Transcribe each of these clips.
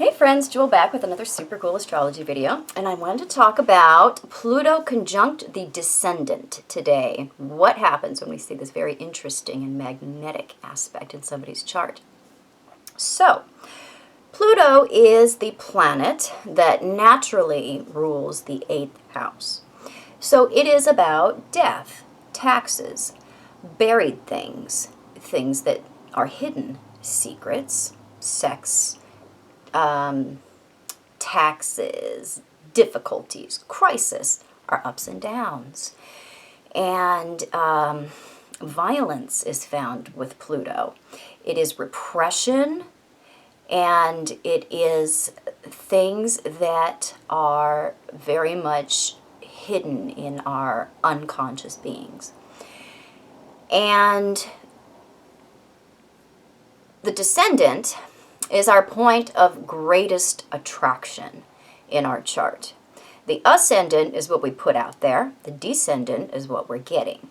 Hey friends, Jewel back with another super cool astrology video, and I wanted to talk about Pluto Conjunct the Descendant today. What happens when we see this very interesting and magnetic aspect in somebody's chart? So, Pluto is the planet that naturally rules the 8th house. So it is about death, taxes, buried things, things that are hidden, secrets, sex, taxes, difficulties, crisis, our ups and downs. And violence is found with Pluto. It is repression, and it is things that are very much hidden in our unconscious beings. And the Descendant is our point of greatest attraction in our chart. The Ascendant is what we put out there. The Descendant is what we're getting.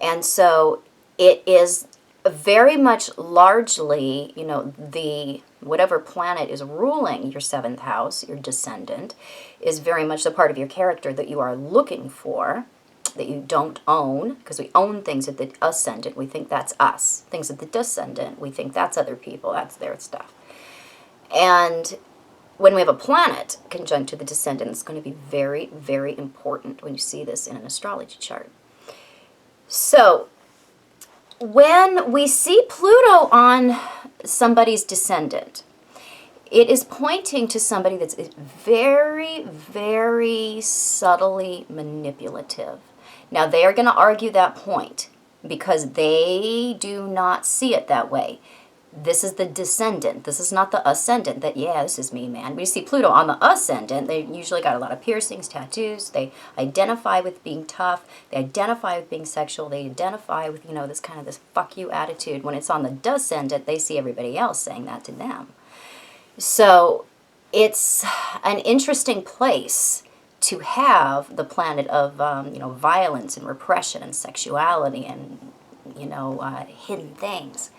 And so it is very much largely, the whatever planet is ruling your 7th house, your Descendant, is very much the part of your character that you are looking for, that you don't own, because we own things at the Ascendant. We think that's us. Things at the Descendant, we think that's other people, that's their stuff. And when we have a planet conjunct to the Descendant, it's going to be very, very important when you see this in an astrology chart. So, when we see Pluto on somebody's Descendant, it is pointing to somebody that's very, very subtly manipulative. Now, they are going to argue that point because they do not see it that way. This is the Descendant. This is not the Ascendant that, yeah, this is me, man. We see Pluto on the Ascendant. They usually got a lot of piercings, tattoos. They identify with being tough. They identify with being sexual. They identify with, this kind of this fuck you attitude. When it's on the Descendant, they see everybody else saying that to them. So it's an interesting place to have the planet of, violence and repression and sexuality and, hidden things.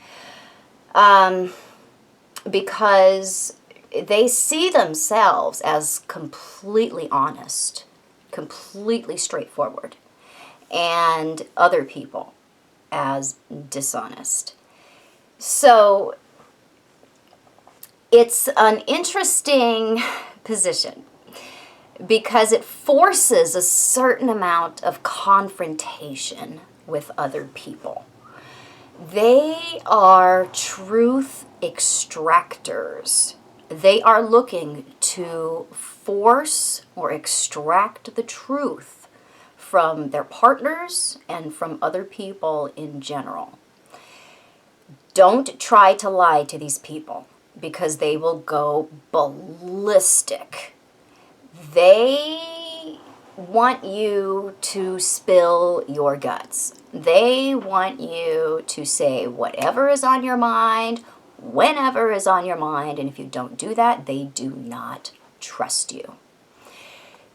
Because they see themselves as completely honest, completely straightforward, and other people as dishonest. So it's an interesting position because it forces a certain amount of confrontation with other people. They are truth extractors. They are looking to force or extract the truth from their partners and from other people in general. Don't try to lie to these people because they will go ballistic. They want you to spill your guts. They want you to say whatever is on your mind, whenever is on your mind, and if you don't do that, they do not trust you.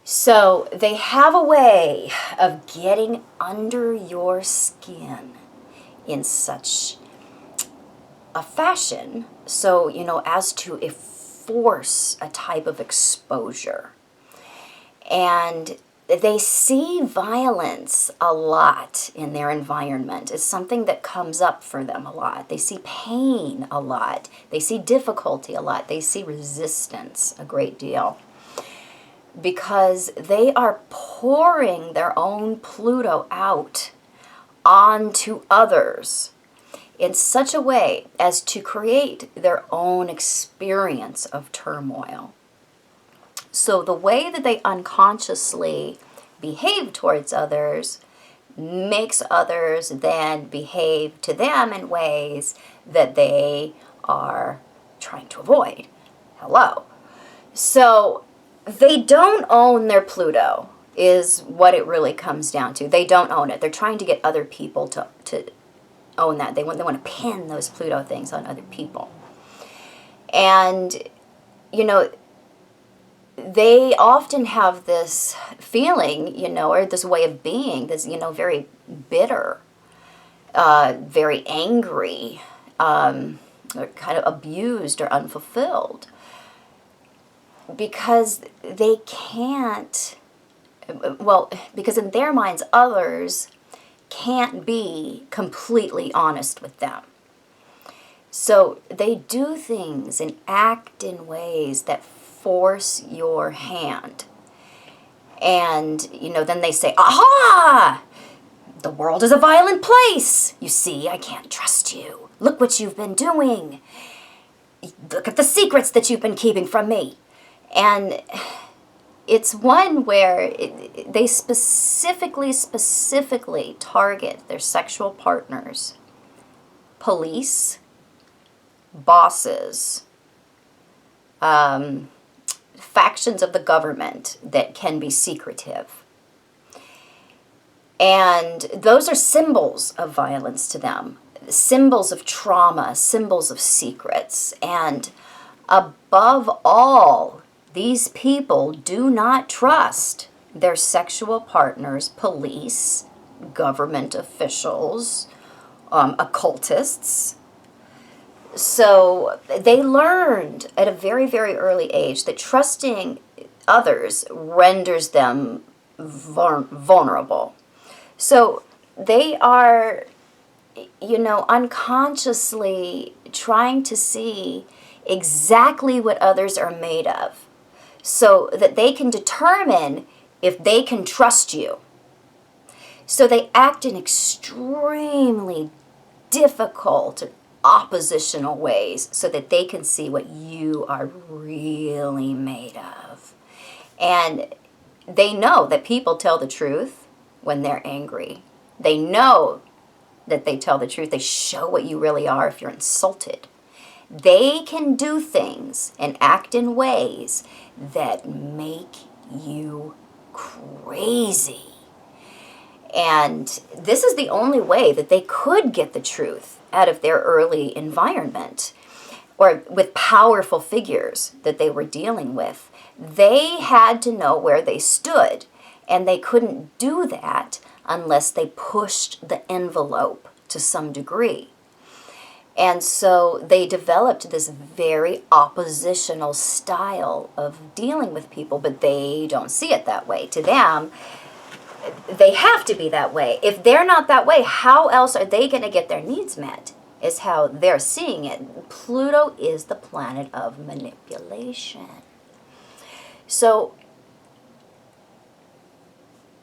So they have a way of getting under your skin in such a fashion, so, as to force a type of exposure. And they see violence a lot in their environment. It's something that comes up for them a lot. They see pain a lot. They see difficulty a lot. They see resistance a great deal. Because they are pouring their own Pluto out onto others in such a way as to create their own experience of turmoil. So the way that they unconsciously behave towards others makes others then behave to them in ways that they are trying to avoid. Hello. So they don't own their Pluto is what it really comes down to. They don't own it. They're trying to get other people to own that. They want to pin those Pluto things on other people. And, they often have this feeling, or this way of being, this, very bitter, very angry, or kind of abused or unfulfilled. because they can't, well, because in their minds, others can't be completely honest with them. So they do things and act in ways that force your hand. And, then they say, aha! The world is a violent place. You see, I can't trust you. Look what you've been doing. Look at the secrets that you've been keeping from me. And it's one where they specifically target their sexual partners, police, bosses, factions of the government that can be secretive. And those are symbols of violence to them, symbols of trauma, symbols of secrets. And above all, these people do not trust their sexual partners, police, government officials, occultists. So they learned at a very, very early age that trusting others renders them vulnerable. So they are, unconsciously trying to see exactly what others are made of so that they can determine if they can trust you. So they act in extremely difficult and oppositional ways so that they can see what you are really made of. And they know that people tell the truth when they're angry. They know that they tell the truth. They show what you really are if you're insulted. They can do things and act in ways that make you crazy. And this is the only way that they could get the truth out of their early environment or with powerful figures that they were dealing with. They had to know where they stood, and they couldn't do that unless they pushed the envelope to some degree. And so they developed this very oppositional style of dealing with people, but they don't see it that way. To them, they have to be that way. If they're not that way, how else are they going to get their needs met? Is how they're seeing it. Pluto is the planet of manipulation. So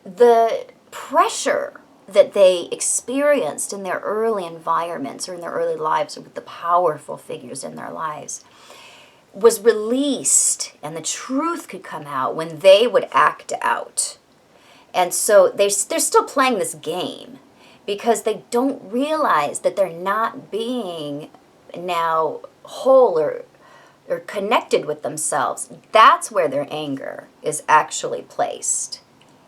the pressure that they experienced in their early environments or in their early lives or with the powerful figures in their lives was released, and the truth could come out when they would act out. And so they're still playing this game because they don't realize that they're not being now whole or connected with themselves. That's where their anger is actually placed.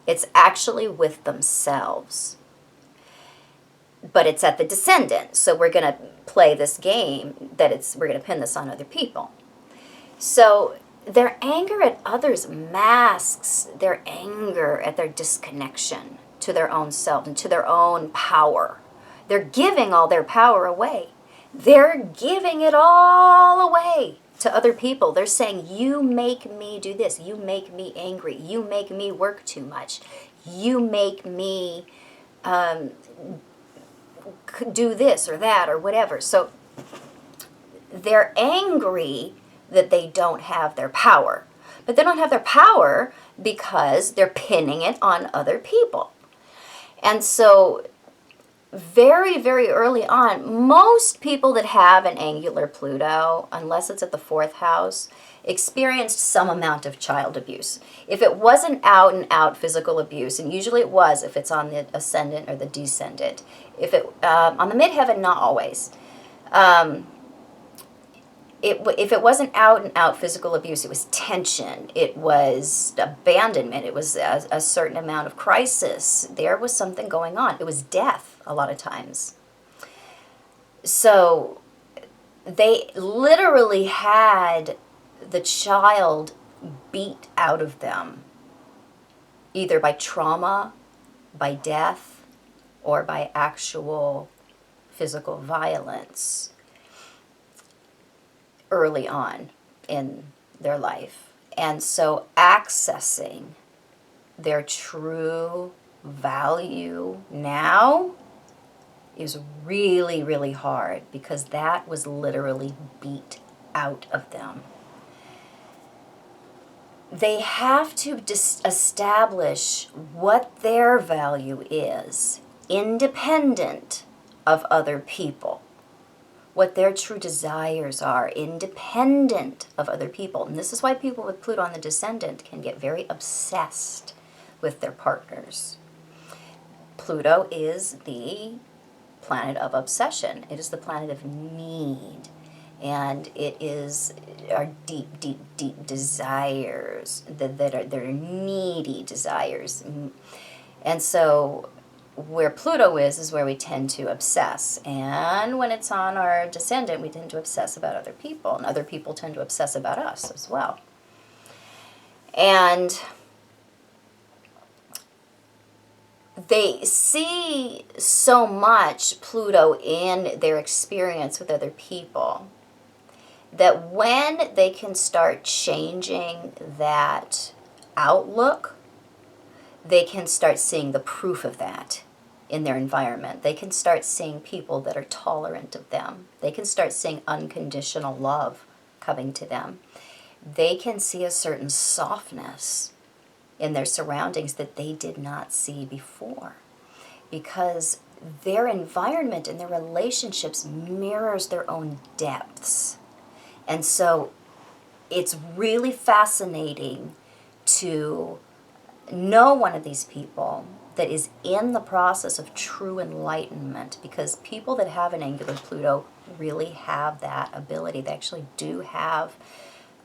It's actually with themselves. But it's at the Descendant, so we're going to play this game that we're going to pin this on other people. So their anger at others masks their anger at their disconnection to their own self and to their own power. They're giving all their power away. They're giving it all away to other people. They're saying, you make me do this. You make me angry. You make me work too much. You make me do this or that or whatever. So they're angry that they don't have their power. But they don't have their power because they're pinning it on other people. And so very, very early on, most people that have an angular Pluto, unless it's at the 4th house, experienced some amount of child abuse. If it wasn't out and out physical abuse, and usually it was if it's on the ascendant or the descendant, if it on the midheaven, not always. If it wasn't out and out physical abuse, it was tension, it was abandonment, it was a certain amount of crisis. There was something going on. It was death a lot of times. So they literally had the child beat out of them, either by trauma, by death, or by actual physical violence early on in their life. And so accessing their true value now is really, really hard, because that was literally beat out of them. They have to establish what their value is, independent of other people. What their true desires are, independent of other people. And this is why people with Pluto on the Descendant can get very obsessed with their partners. Pluto is the planet of obsession. It is the planet of need. And it is our deep, deep, deep desires that are needy desires. And so where Pluto is where we tend to obsess. And when it's on our Descendant, we tend to obsess about other people. And other people tend to obsess about us as well. And they see so much Pluto in their experience with other people that when they can start changing that outlook, they can start seeing the proof of that in their environment. They can start seeing people that are tolerant of them. They can start seeing unconditional love coming to them. They can see a certain softness in their surroundings that they did not see before, because their environment and their relationships mirrors their own depths. And so it's really fascinating to know one of these people that is in the process of true enlightenment, because people that have an angular Pluto really have that ability. They actually do have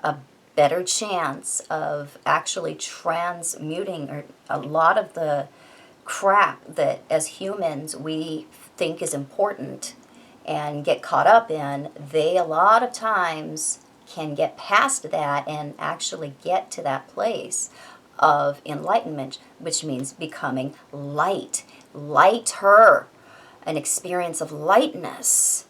a better chance of actually transmuting or a lot of the crap that as humans we think is important and get caught up in. They a lot of times can get past that and actually get to that place of enlightenment, which means becoming light, lighter, an experience of lightness,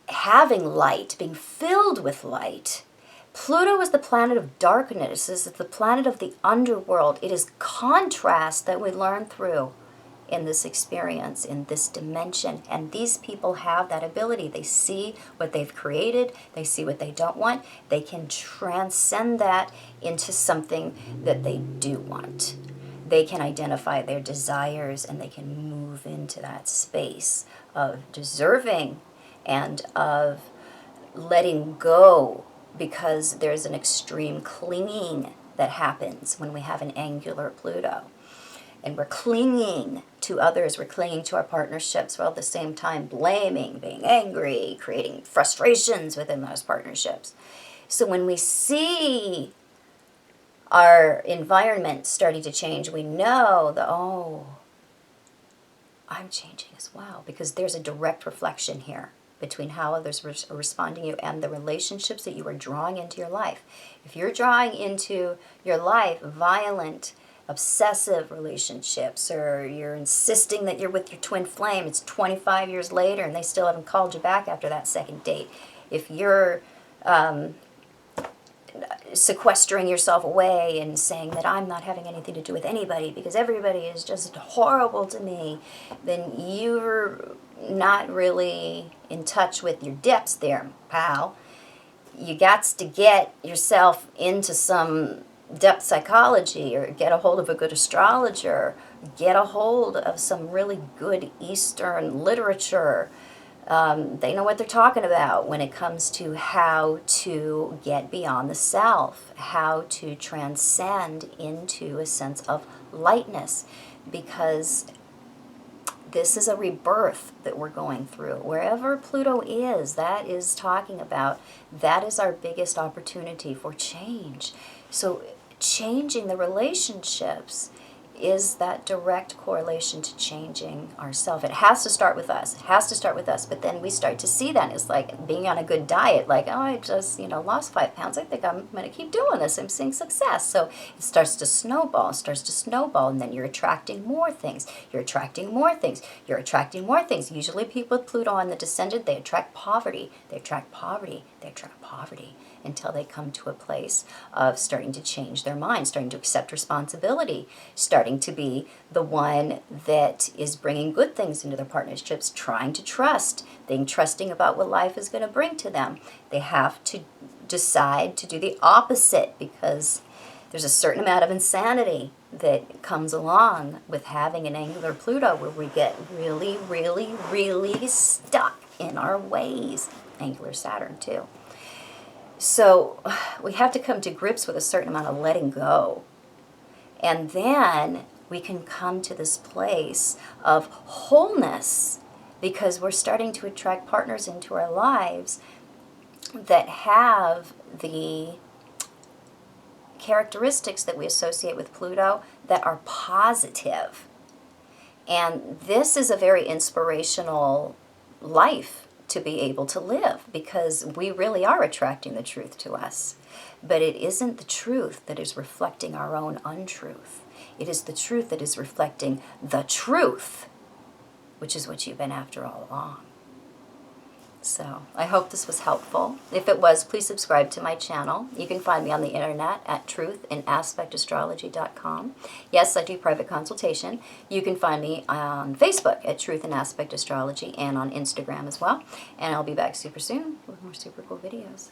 having light, being filled with light. Pluto is the planet of darkness. This is the planet of the underworld. It is contrast that we learn through in this experience, in this dimension. And these people have that ability. They see what they've created. They see what they don't want. They can transcend that into something that they do want. They can identify their desires and they can move into that space of deserving and of letting go, because there's an extreme clinging that happens when we have an angular Pluto. And we're clinging to others, we're clinging to our partnerships, while at the same time blaming, being angry, creating frustrations within those partnerships. So when we see our environment starting to change, we know that, oh, I'm changing as well, because there's a direct reflection here between how others are responding to you and the relationships that you are drawing into your life. If you're drawing into your life violent, obsessive relationships, or you're insisting that you're with your twin flame, it's 25 years later and they still haven't called you back after that second date. If you're sequestering yourself away and saying that I'm not having anything to do with anybody because everybody is just horrible to me, then you're not really in touch with your depths there, pal. You got to get yourself into some depth psychology, or get a hold of a good astrologer, get a hold of some really good Eastern literature. They know what they're talking about when it comes to how to get beyond the self, how to transcend into a sense of lightness, because this is a rebirth that we're going through. Wherever Pluto is, that is talking about, that is our biggest opportunity for change. So changing the relationships is that direct correlation to changing ourselves. It has to start with us. It has to start with us. But then we start to see that. It's like being on a good diet. Like, oh, I just, lost 5 pounds. I think I'm going to keep doing this. I'm seeing success. So it starts to snowball. It starts to snowball. And then you're attracting more things. You're attracting more things. You're attracting more things. Usually people with Pluto on the Descendant, they attract poverty. They attract poverty. They attract poverty until they come to a place of starting to change their mind, starting to accept responsibility, starting to be the one that is bringing good things into their partnerships, trying to trust, being trusting about what life is going to bring to them. They have to decide to do the opposite because there's a certain amount of insanity that comes along with having an angular Pluto where we get really, really, really stuck in our ways. Angular Saturn too. So we have to come to grips with a certain amount of letting go. And then we can come to this place of wholeness because we're starting to attract partners into our lives that have the characteristics that we associate with Pluto that are positive. And this is a very inspirational life to be able to live because we really are attracting the truth to us. But it isn't the truth that is reflecting our own untruth. It is the truth that is reflecting the truth, which is what you've been after all along. So I hope this was helpful. If it was, please subscribe to my channel. You can find me on the internet at truthinAspectAstrology.com. Yes, I do private consultation. You can find me on Facebook at Truth in Aspect Astrology and on Instagram as well. And I'll be back super soon with more super cool videos.